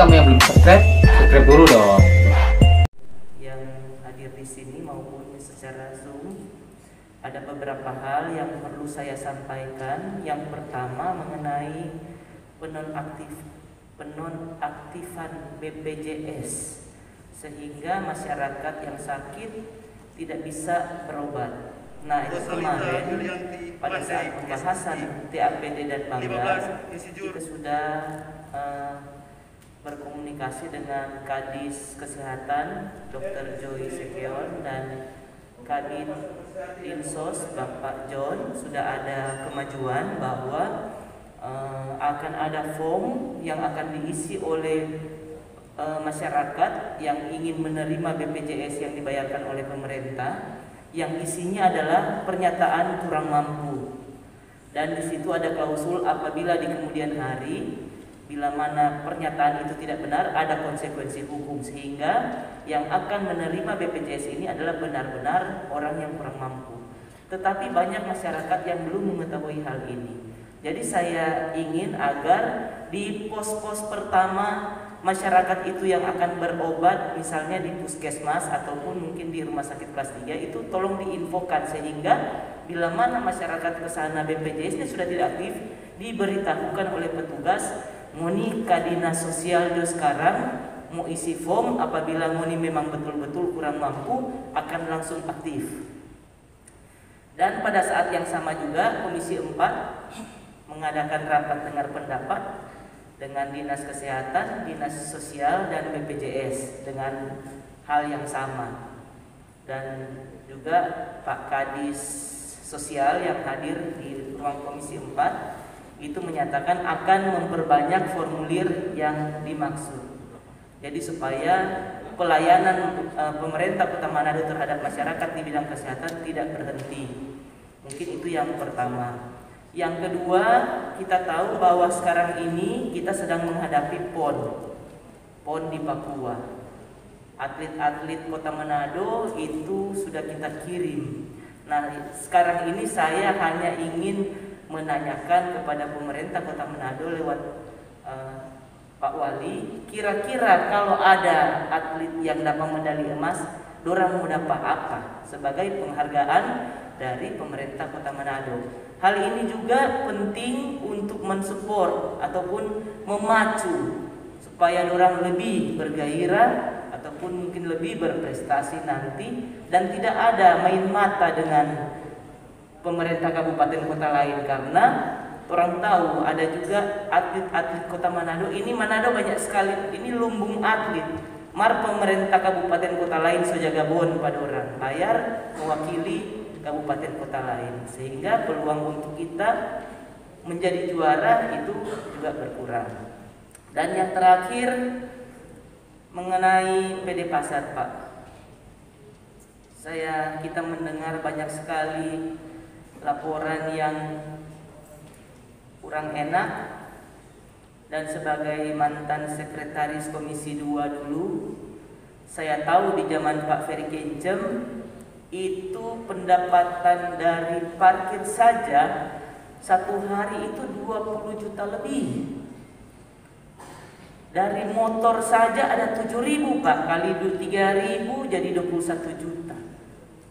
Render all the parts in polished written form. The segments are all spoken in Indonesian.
kamu yang belum subscribe, subscribe dulu dong. Yang hadir di sini maupun secara Zoom, ada beberapa hal yang perlu saya sampaikan. Yang pertama mengenai penonaktifan BPJS, sehingga masyarakat yang sakit tidak bisa berobat. Nah, itu kemarin pada saat pembahasan TAPD dan Bangga, kita sudah berkomunikasi dengan Kadis Kesehatan Dr. Joy Sekeon dan Kadit Dinsos Bapak John. Sudah ada kemajuan bahwa akan ada form yang akan diisi oleh masyarakat yang ingin menerima BPJS yang dibayarkan oleh pemerintah, yang isinya adalah pernyataan kurang mampu, dan di situ ada klausul apabila di kemudian hari bila mana pernyataan itu tidak benar, ada konsekuensi hukum, sehingga yang akan menerima BPJS ini adalah benar-benar orang yang kurang mampu. Tetapi banyak masyarakat yang belum mengetahui hal ini. Jadi saya ingin agar di pos-pos pertama masyarakat itu yang akan berobat, misalnya di puskesmas ataupun mungkin di rumah sakit kelas 3, itu tolong diinfokan, sehingga bila mana masyarakat ke sana BPJS-nya sudah tidak aktif, diberitahukan oleh petugas, Ngoni ka dinas sosial do sekarang mau isi form, apabila Ngoni memang betul-betul kurang mampu akan langsung aktif. Dan pada saat yang sama juga Komisi 4 mengadakan rapat dengar pendapat dengan Dinas Kesehatan, Dinas Sosial, dan BPJS dengan hal yang sama. Dan juga Pak Kadis Sosial yang hadir di ruang Komisi 4 itu menyatakan akan memperbanyak formulir yang dimaksud. Jadi supaya pelayanan pemerintah Kota Manado terhadap masyarakat di bidang kesehatan tidak berhenti. Mungkin itu yang pertama. Yang kedua, kita tahu bahwa sekarang ini kita sedang menghadapi PON di Papua. Atlet-atlet Kota Manado itu sudah kita kirim. Nah, sekarang ini saya hanya ingin menanyakan kepada pemerintah Kota Manado lewat Pak Wali, kira-kira kalau ada atlet yang dapat medali emas, dorang mau dapat apa sebagai penghargaan dari pemerintah Kota Manado. Hal ini juga penting untuk mensupport ataupun memacu supaya dorang lebih bergairah ataupun mungkin lebih berprestasi nanti, dan tidak ada main mata dengan pemerintah kabupaten kota lain, karena orang tahu ada juga atlet-atlet Kota Manado. Ini Manado banyak sekali, ini lumbung atlet. Mar pemerintah kabupaten kota lain so jaga bon pada orang bayar mewakili kabupaten kota lain, sehingga peluang untuk kita menjadi juara itu juga berkurang. Dan yang terakhir mengenai PD Pasar, Pak. Kita mendengar banyak sekali laporan yang kurang enak, dan sebagai mantan sekretaris Komisi 2 dulu, saya tahu di zaman Pak Ferry Kencem itu pendapatan dari parkir saja satu hari itu 20 juta lebih. Dari motor saja ada 7.000, Pak, kali 3.000 jadi 21 juta.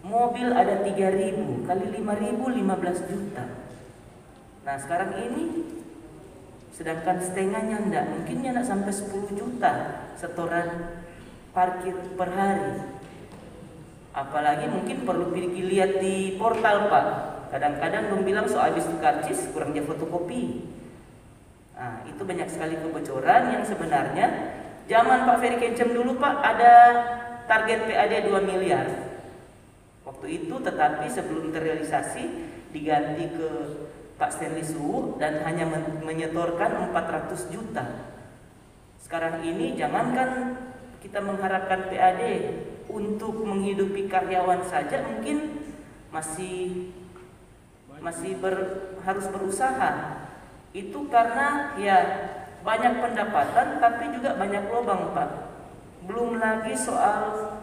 Mobil ada 3.000 kali 5.000 15 juta. Nah, sekarang ini sedangkan setengahnya enggak, mungkin enggak sampai 10 juta setoran parkir per hari. Apalagi mungkin perlu pergi lihat di portal, Pak. Kadang-kadang dong bilang so habis tukar cis kurang dia fotokopi. Nah, itu banyak sekali kebocoran yang sebenarnya zaman Pak Ferry Kencem dulu, Pak, ada target PAD 2 miliar. Waktu itu, tetapi sebelum terrealisasi diganti ke Pak Stanley Suwu dan hanya menyetorkan 400 juta. Sekarang ini jangankan kita mengharapkan PAD, untuk menghidupi karyawan saja mungkin harus berusaha. Itu karena ya banyak pendapatan tapi juga banyak lubang, Pak. Belum lagi soal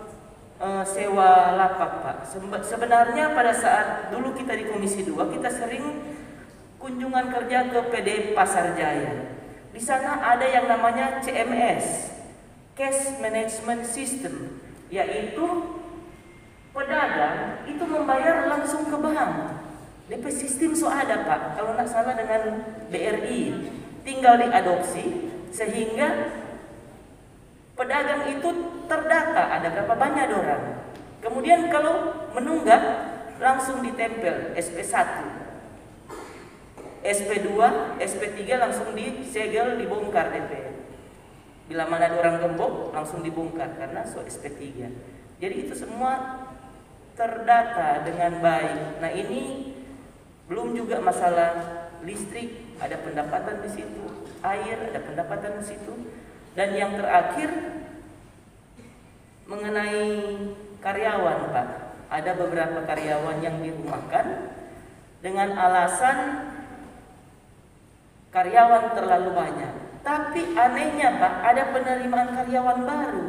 sewa lapak, Pak. Sebenarnya pada saat dulu kita di Komisi 2 kita sering kunjungan kerja ke PD Pasar Jaya. Di sana ada yang namanya CMS, Cash Management System, yaitu pedagang itu membayar langsung ke bank. DP sistem so ada Pak, kalau nggak salah dengan BRI, tinggal diadopsi sehingga pedagang itu terdata ada berapa banyak orang. Kemudian kalau menunggak langsung ditempel SP1, SP2, SP3 langsung disegel, dibongkar DP. Bila mana ada orang gembok langsung dibongkar karena so SP3. Jadi itu semua terdata dengan baik. Nah ini belum juga masalah listrik, ada pendapatan di situ, air ada pendapatan di situ, dan yang terakhir mengenai karyawan Pak, ada beberapa karyawan yang dirumahkan dengan alasan karyawan terlalu banyak. Tapi anehnya Pak, ada penerimaan karyawan baru.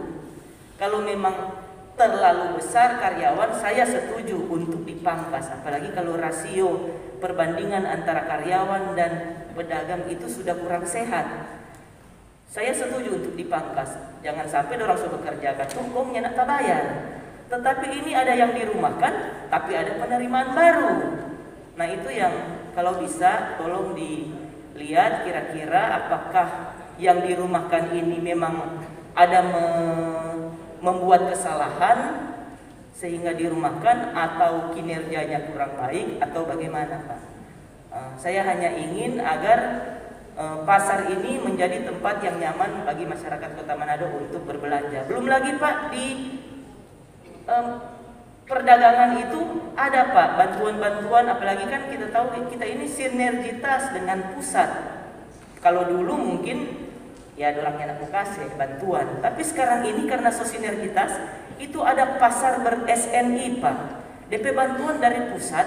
Kalau memang terlalu besar karyawan, saya setuju untuk dipangkas. Apalagi kalau rasio perbandingan antara karyawan dan pedagang itu sudah kurang sehat. Saya setuju untuk dipangkas. Jangan sampai orang sudah bekerja kacungkongnya nak bayar. Tetapi ini ada yang dirumahkan, tapi ada penerimaan baru. Nah itu yang kalau bisa tolong dilihat kira-kira apakah yang dirumahkan ini memang ada membuat kesalahan sehingga dirumahkan atau kinerjanya kurang baik atau bagaimana Pak. Saya hanya ingin agar pasar ini menjadi tempat yang nyaman bagi masyarakat Kota Manado untuk berbelanja. Belum lagi Pak, di perdagangan itu ada Pak bantuan-bantuan, apalagi kan kita tahu kita ini sinergitas dengan pusat. Kalau dulu mungkin ya orangnya nak kasih bantuan, tapi sekarang ini karena sinergitas itu ada pasar ber-SNI Pak. DP bantuan dari pusat,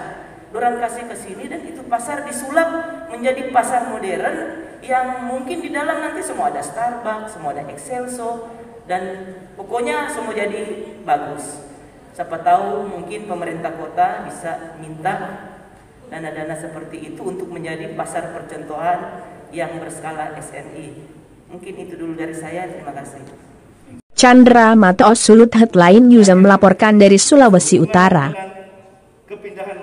orang kasih ke sini dan itu pasar disulap menjadi pasar modern yang mungkin di dalam nanti semua ada Starbucks, semua ada Excelso, dan pokoknya semua jadi bagus. Siapa tahu mungkin pemerintah kota bisa minta dana-dana seperti itu untuk menjadi pasar percontohan yang berskala SNI. Mungkin itu dulu dari saya, terima kasih. Chandra Mato Sulut Headline News melaporkan dari Sulawesi Utara. Kepindahan